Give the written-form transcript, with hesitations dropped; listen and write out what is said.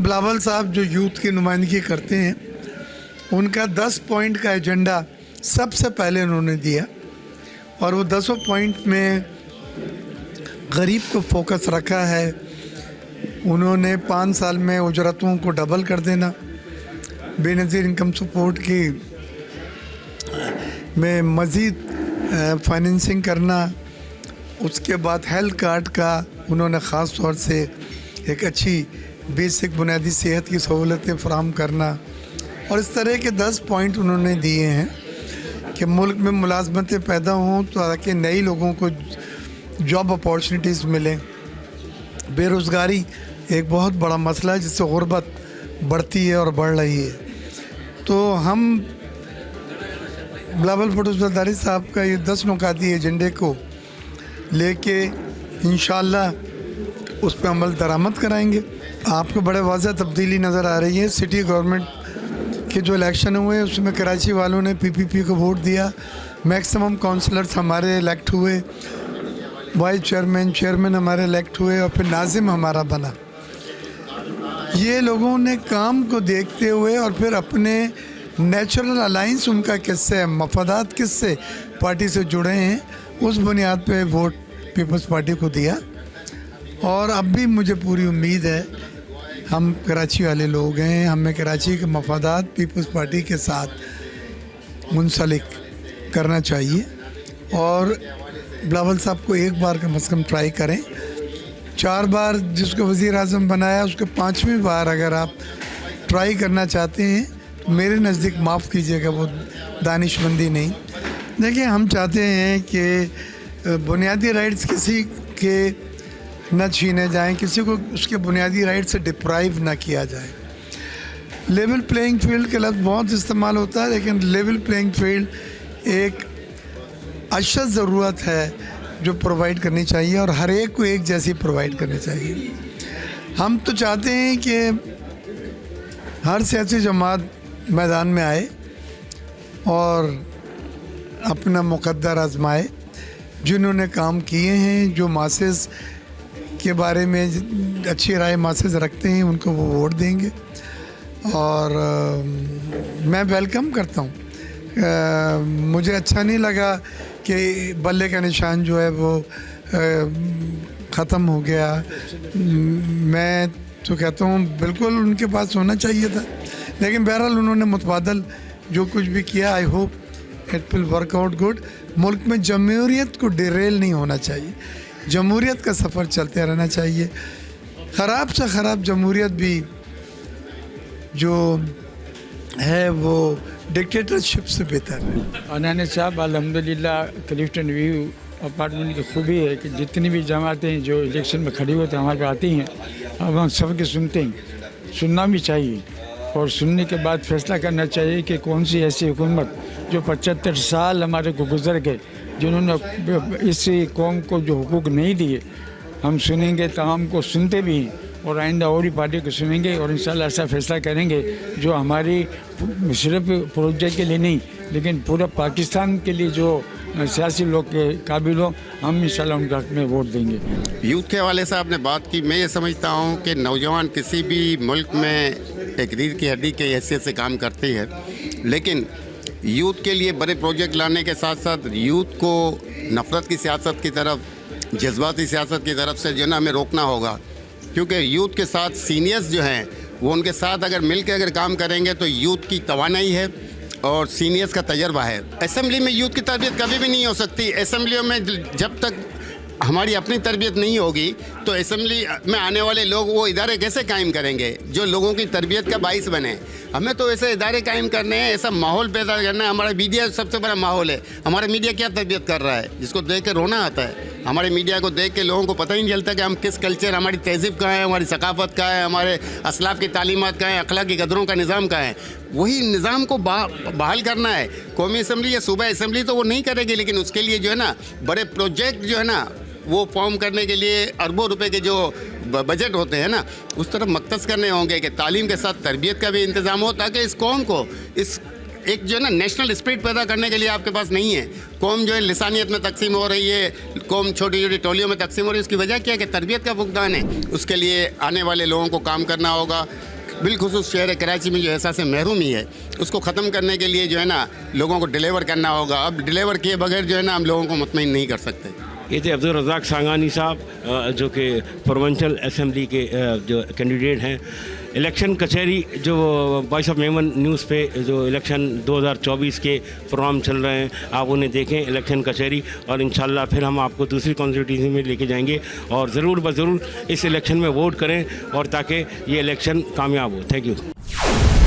बिलावल साहब जो यूथ की नुमाइंदगी करते हैं, उनका 10 पॉइंट का एजेंडा सबसे पहले उन्होंने दिया और वो 10 पॉइंट में गरीब को फोकस रखा है। उन्होंने 5 साल में उजरतों को डबल कर देना, बेनज़ीर इनकम सपोर्ट की में मज़ीद फाइनेंसिंग करना, उसके बाद हेल्थ कार्ड का उन्होंने ख़ास तौर से एक अच्छी बेसिक बुनियादी सेहत की सहूलतें फराहम करना और इस तरह के 10 पॉइंट उन्होंने दिए हैं कि मुल्क में मुलाजमतें पैदा हों ताकि नए लोगों को जॉब अपॉर्चुनिटीज़ मिलें। बेरोज़गारी एक बहुत बड़ा मसला है जिससे गुर्बत बढ़ती है और बढ़ रही है। तो हम बिलावल भुट्टो ज़रदारी साहब का ये 10 नुकाती एजेंडे को लेके इंशाअल्लाह उस पर अमल दरामद कराएंगे। आपको बड़े वाज़ह तब्दीली नज़र आ रही है। सिटी गवर्नमेंट के जो इलेक्शन हुए उसमें कराची वालों ने पीपीपी को वोट दिया, मैक्सिमम काउंसलर्स हमारे इलेक्ट हुए, वाइस चेयरमैन हमारे इलेक्ट हुए और फिर नाजिम हमारा बना। ये लोगों ने काम को देखते हुए और फिर अपने नेचुरल अलाइंस उनका किससे मफादात किससे पार्टी से जुड़े हैं, उस बुनियाद पे वोट पीपल्स पार्टी को दिया। और अब भी मुझे पूरी उम्मीद है, हम कराची वाले लोग हैं, हमें कराची के मफादात पीपल्स पार्टी के साथ मुंसलिक करना चाहिए और बिलावल साहब को एक बार कम से कम ट्राई करें। 4 बार जिसको वज़ीर आज़म बनाया उसके 5वीं बार अगर आप ट्राई करना चाहते हैं तो मेरे नज़दीक माफ़ कीजिएगा, वो दानिशमंदी नहीं। देखिए, हम चाहते हैं कि बुनियादी राइट्स किसी के न छीने जाएं, किसी को उसके बुनियादी राइट से डिप्राइव ना किया जाए। लेवल प्लेइंग फील्ड का लफ्ज़ बहुत इस्तेमाल होता है, लेकिन लेवल प्लेइंग फील्ड एक अशद ज़रूरत है जो प्रोवाइड करनी चाहिए और हर एक को एक जैसी प्रोवाइड करनी चाहिए। हम तो चाहते हैं कि हर सियासी जमात मैदान में आए और अपना मुक़द्दर आजमाए। जिन्होंने काम किए हैं, जो मासेस के बारे में अच्छी राय मासेस रखते हैं, उनको वो वोट देंगे और मैं वेलकम करता हूँ। मुझे अच्छा नहीं लगा कि बल्ले का निशान जो है वो ख़त्म हो गया। मैं तो कहता हूँ बिल्कुल उनके पास होना चाहिए था, लेकिन बहरहाल उन्होंने मुतबादल जो कुछ भी किया, I hope it will work out good. मुल्क में जमहूरियत को डिरेल नहीं होना चाहिए, जमहूरियत का सफ़र चलते रहना चाहिए। ख़राब से ख़राब जमहूरियत भी जो है वो डिक्टेटरशिप से बेहतर है। अनानी साहब, अल्हम्दुलिल्लाह क्लिफ्टन व्यू अपार्टमेंट की खूबी है कि जितनी भी जमातें जो इलेक्शन में खड़ी होती हैं हमारे पास आती हैं, अब हम सबके सुनते हैं, सुनना भी चाहिए और सुनने के बाद फैसला करना चाहिए कि कौन सी ऐसी हुकूमत जो 75 साल हमारे को गुजर गए, जिन्होंने इस कौम को जो हुकूक नहीं दिए, हम सुनेंगे, तमाम को सुनते भी हैं और आइंदा और भी पार्टी को सुनेंगे और इंशाल्लाह ऐसा फैसला करेंगे जो हमारी सिर्फ प्रोजेक्ट के लिए नहीं लेकिन पूरा पाकिस्तान के लिए जो सियासी लोग के काबिल हो, हम इंशाल्लाह उनके हक़ में वोट देंगे। यूथ के हवाले से आपने बात की, मैं ये समझता हूँ कि नौजवान किसी भी मुल्क में एक रीढ़ की हड्डी के हैसियत से काम करते हैं, लेकिन यूथ के लिए बड़े प्रोजेक्ट लाने के साथ साथ यूथ को नफ़रत की सियासत की तरफ, जज्बाती सियासत की तरफ से जो ना हमें रोकना होगा, क्योंकि यूथ के साथ सीनियर्स जो हैं वो उनके साथ अगर मिल के अगर काम करेंगे तो यूथ की तवानाई है और सीनियर्स का तजर्बा है। असेंबली में यूथ की तरबियत कभी भी नहीं हो सकती। असेंबलियों में जब तक हमारी अपनी तरबियत नहीं होगी तो असेंबली में आने वाले लोग वो इदारे कैसे कायम करेंगे जो लोगों की तरबियत का बाइस बने। हमें तो ऐसे इदारे कायम करने हैं, ऐसा माहौल पैदा करना है। हमारा मीडिया सबसे बड़ा माहौल है। हमारा मीडिया क्या तरबियत कर रहा है, जिसको देख के रोना आता है। हमारे मीडिया को देख के लोगों को पता ही नहीं चलता कि हम किस कल्चर, हमारी तहज़ीब कहाँ है, हमारी सकाफ़त कहाँ है, हमारे असलाफ़ की तालीमात कहाँ है, अखलाकी कदरों का निज़ाम कहाँ है। वही निज़ाम को बहाल करना है। कौमी असम्बली या सूबा असम्बली तो वो नहीं करेगी, लेकिन उसके लिए जो है ना बड़े प्रोजेक्ट जो है ना वो फॉर्म करने के लिए अरबों रुपए के जो बजट होते हैं ना उस तरफ मख्तस करने होंगे कि तालीम के साथ तरबियत का भी इंतज़ाम हो, ताकि इस कौम को इस एक जो है ना नेशनल स्पिरिट पैदा करने के लिए आपके पास नहीं है। कौम जो है लिसानियत में तकसीम हो रही है, कौम छोटी छोटी टोलियों में तकसीम हो रही है। उसकी वजह क्या है कि तरबियत का फुकदान है। उसके लिए आने वाले लोगों को काम करना होगा। बिलखुसूस शहर कराची में जो एहसास महरूमी है उसको ख़त्म करने के लिए जो है ना लोगों को डिलीवर करना होगा। अब डिलीवर किए बगैर जो है ना हम लोगों को मुतमईन नहीं कर सकते। ये थे अब्दुल रज़ाक सांगानी साहब जो कि प्रोविंशियल असेंबली के जो कैंडिडेट हैं। इलेक्शन कचहरी जो वॉइस ऑफ मेमन न्यूज़ पे जो इलेक्शन 2024 के प्रोग्राम चल रहे हैं आप उन्हें देखें, इलेक्शन कचहरी, और इंशाल्लाह फिर हम आपको दूसरी कॉन्स्टिट्यूंसी में लेके जाएंगे और ज़रूर ब ज़रूर इस इलेक्शन में वोट करें और ताकि ये इलेक्शन कामयाब हो। Thank you.